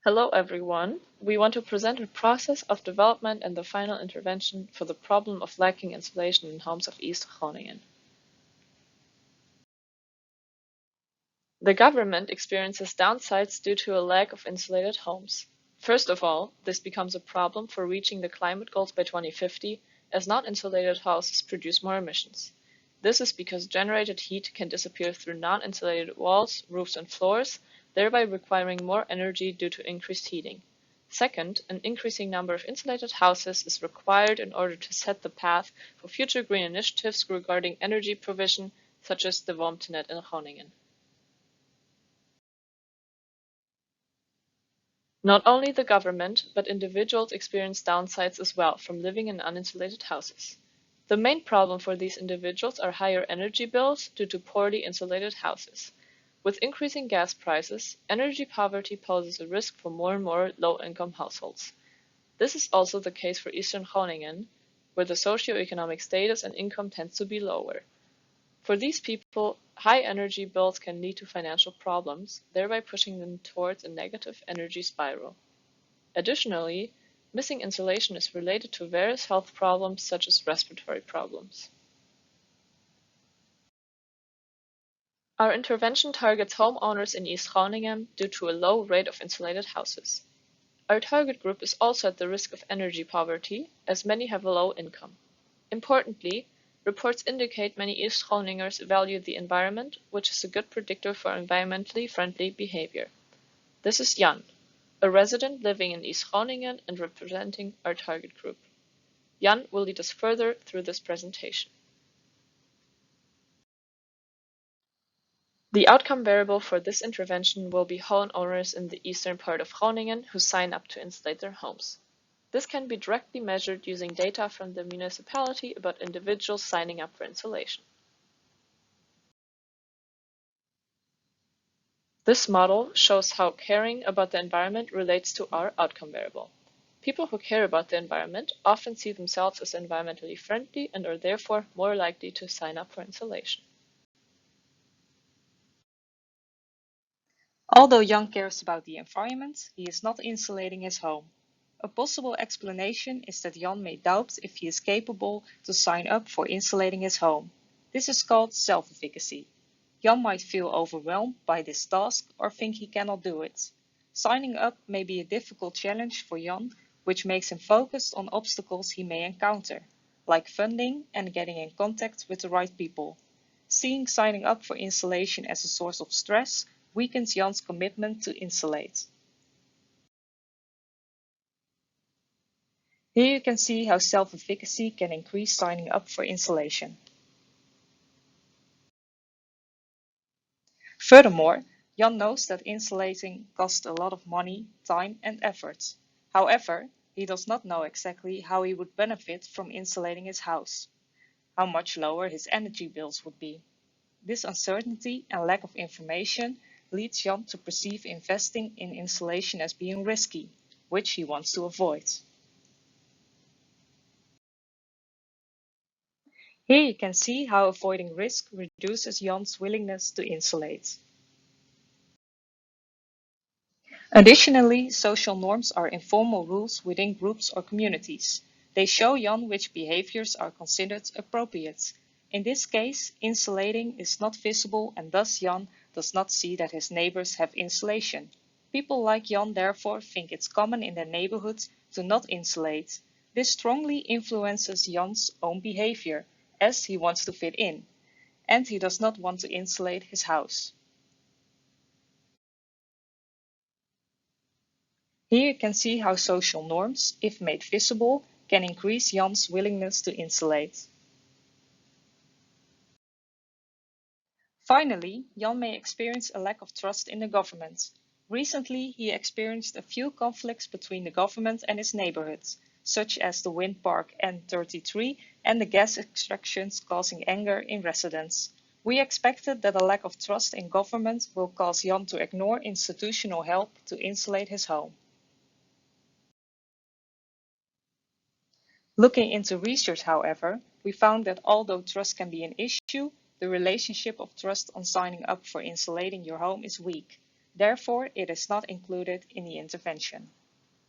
Hello everyone. We want to present a process of development and the final intervention for the problem of lacking insulation in homes of East Groningen. The government experiences downsides due to a lack of insulated homes. First of all, this becomes a problem for reaching the climate goals by 2050, as non-insulated houses produce more emissions. This is because generated heat can disappear through non-insulated walls, roofs, and floors, thereby requiring more energy due to increased heating. Second, an increasing number of insulated houses is required in order to set the path for future green initiatives regarding energy provision, such as the Warmtenet in Groningen. Not only the government, but individuals experience downsides as well from living in uninsulated houses. The main problem for these individuals are higher energy bills due to poorly insulated houses. With increasing gas prices, energy poverty poses a risk for more and more low-income households. This is also the case for Eastern Groningen, where the socioeconomic status and income tends to be lower. For these people, high energy bills can lead to financial problems, thereby pushing them towards a negative energy spiral. Additionally, missing insulation is related to various health problems such as respiratory problems. Our intervention targets homeowners in East Groningen due to a low rate of insulated houses. Our target group is also at the risk of energy poverty, as many have a low income. Importantly, reports indicate many East Groningers value the environment, which is a good predictor for environmentally friendly behavior. This is Jan, a resident living in East Groningen and representing our target group. Jan will lead us further through this presentation. The outcome variable for this intervention will be homeowners in the eastern part of Groningen who sign up to insulate their homes. This can be directly measured using data from the municipality about individuals signing up for insulation. This model shows how caring about the environment relates to our outcome variable. People who care about the environment often see themselves as environmentally friendly and are therefore more likely to sign up for insulation. Although Jan cares about the environment, he is not insulating his home. A possible explanation is that Jan may doubt if he is capable to sign up for insulating his home. This is called self-efficacy. Jan might feel overwhelmed by this task or think he cannot do it. Signing up may be a difficult challenge for Jan, which makes him focused on obstacles he may encounter, like funding and getting in contact with the right people. Seeing signing up for insulation as a source of stress weakens Jan's commitment to insulate. Here you can see how self-efficacy can increase signing up for insulation. Furthermore, Jan knows that insulating costs a lot of money, time and effort. However, he does not know exactly how he would benefit from insulating his house, how much lower his energy bills would be. This uncertainty and lack of information leads Jan to perceive investing in insulation as being risky, which he wants to avoid. Here you can see how avoiding risk reduces Jan's willingness to insulate. Additionally, social norms are informal rules within groups or communities. They show Jan which behaviors are considered appropriate. In this case, insulating is not visible and thus Jan does not see that his neighbors have insulation. People like Jan therefore think it's common in their neighborhood to not insulate. This strongly influences Jan's own behavior, as he wants to fit in, and he does not want to insulate his house. Here you can see how social norms, if made visible, can increase Jan's willingness to insulate. Finally, Jan may experience a lack of trust in the government. Recently, he experienced a few conflicts between the government and his neighborhoods, such as the wind park N33 and the gas extractions causing anger in residents. We expected that a lack of trust in government will cause Jan to ignore institutional help to insulate his home. Looking into research, however, we found that although trust can be an issue, the relationship of trust on signing up for insulating your home is weak. Therefore, it is not included in the intervention.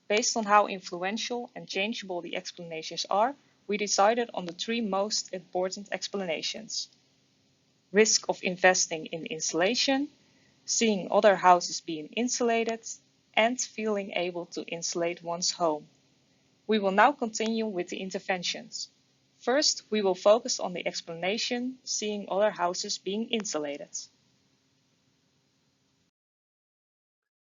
Based on how influential and changeable the explanations are, we decided on the three most important explanations: risk of investing in insulation, seeing other houses being insulated, and feeling able to insulate one's home. We will now continue with the interventions. First, we will focus on the explanation, seeing other houses being insulated.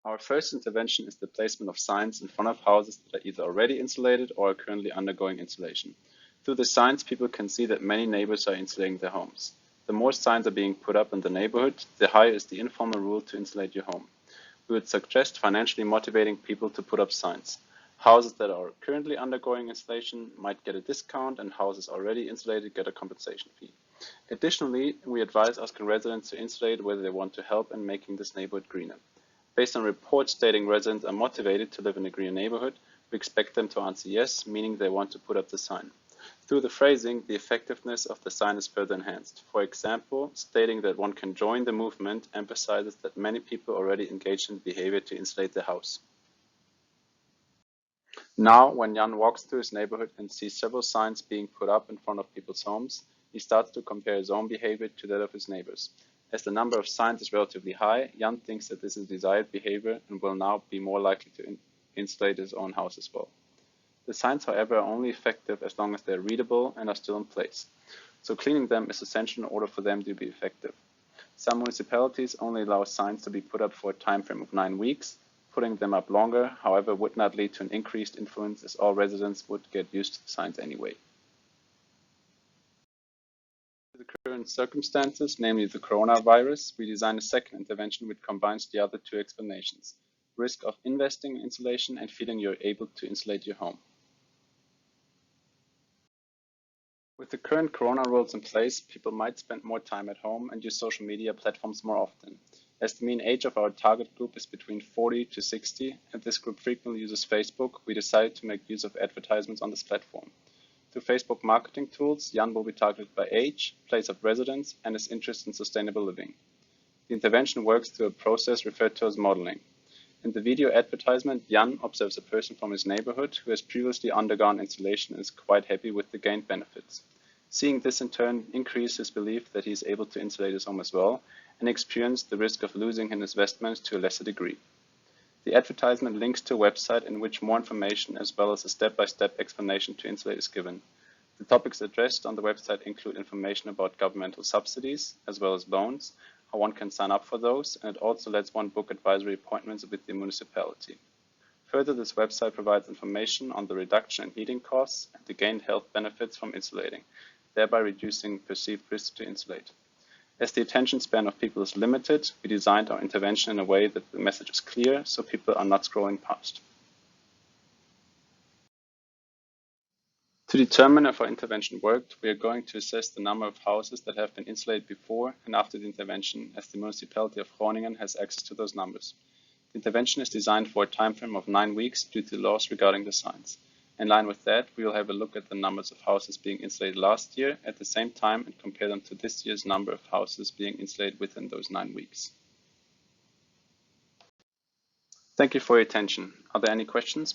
Our first intervention is the placement of signs in front of houses that are either already insulated or are currently undergoing insulation. Through the signs, people can see that many neighbors are insulating their homes. The more signs are being put up in the neighborhood, the higher is the informal rule to insulate your home. We would suggest financially motivating people to put up signs. Houses that are currently undergoing insulation might get a discount, and houses already insulated get a compensation fee. Additionally, we advise asking residents to insulate whether they want to help in making this neighborhood greener. Based on reports stating residents are motivated to live in a greener neighborhood, we expect them to answer yes, meaning they want to put up the sign. Through the phrasing, the effectiveness of the sign is further enhanced. For example, stating that one can join the movement emphasizes that many people already engaged in behavior to insulate their house. Now, when Jan walks through his neighborhood and sees several signs being put up in front of people's homes, he starts to compare his own behavior to that of his neighbors. As the number of signs is relatively high, Jan thinks that this is desired behavior and will now be more likely to insulate his own house as well. The signs, however, are only effective as long as they are readable and are still in place, so cleaning them is essential in order for them to be effective. Some municipalities only allow signs to be put up for a time frame of 9 weeks. Putting them up longer, however, would not lead to an increased influence, as all residents would get used to the signs anyway. The current circumstances, namely the coronavirus, we designed a second intervention which combines the other two explanations: risk of investing in insulation and feeling you're able to insulate your home. With the current corona rules in place, people might spend more time at home and use social media platforms more often. As the mean age of our target group is between 40 to 60, and this group frequently uses Facebook, we decided to make use of advertisements on this platform. Through Facebook marketing tools, Jan will be targeted by age, place of residence, and his interest in sustainable living. The intervention works through a process referred to as modeling. In the video advertisement, Jan observes a person from his neighborhood who has previously undergone insulation and is quite happy with the gained benefits. Seeing this in turn increases his belief that he is able to insulate his home as well, and experience the risk of losing his investment to a lesser degree. The advertisement links to a website in which more information as well as a step-by-step explanation to insulate is given. The topics addressed on the website include information about governmental subsidies as well as loans, how one can sign up for those, and it also lets one book advisory appointments with the municipality. Further, this website provides information on the reduction in heating costs and the gained health benefits from insulating, thereby reducing perceived risk to insulate. As the attention span of people is limited, we designed our intervention in a way that the message is clear so people are not scrolling past. To determine if our intervention worked, we are going to assess the number of houses that have been insulated before and after the intervention, as the municipality of Groningen has access to those numbers. The intervention is designed for a time frame of 9 weeks due to laws regarding the signs. In line with that, we will have a look at the numbers of houses being insulated last year at the same time and compare them to this year's number of houses being insulated within those 9 weeks. Thank you for your attention. Are there any questions?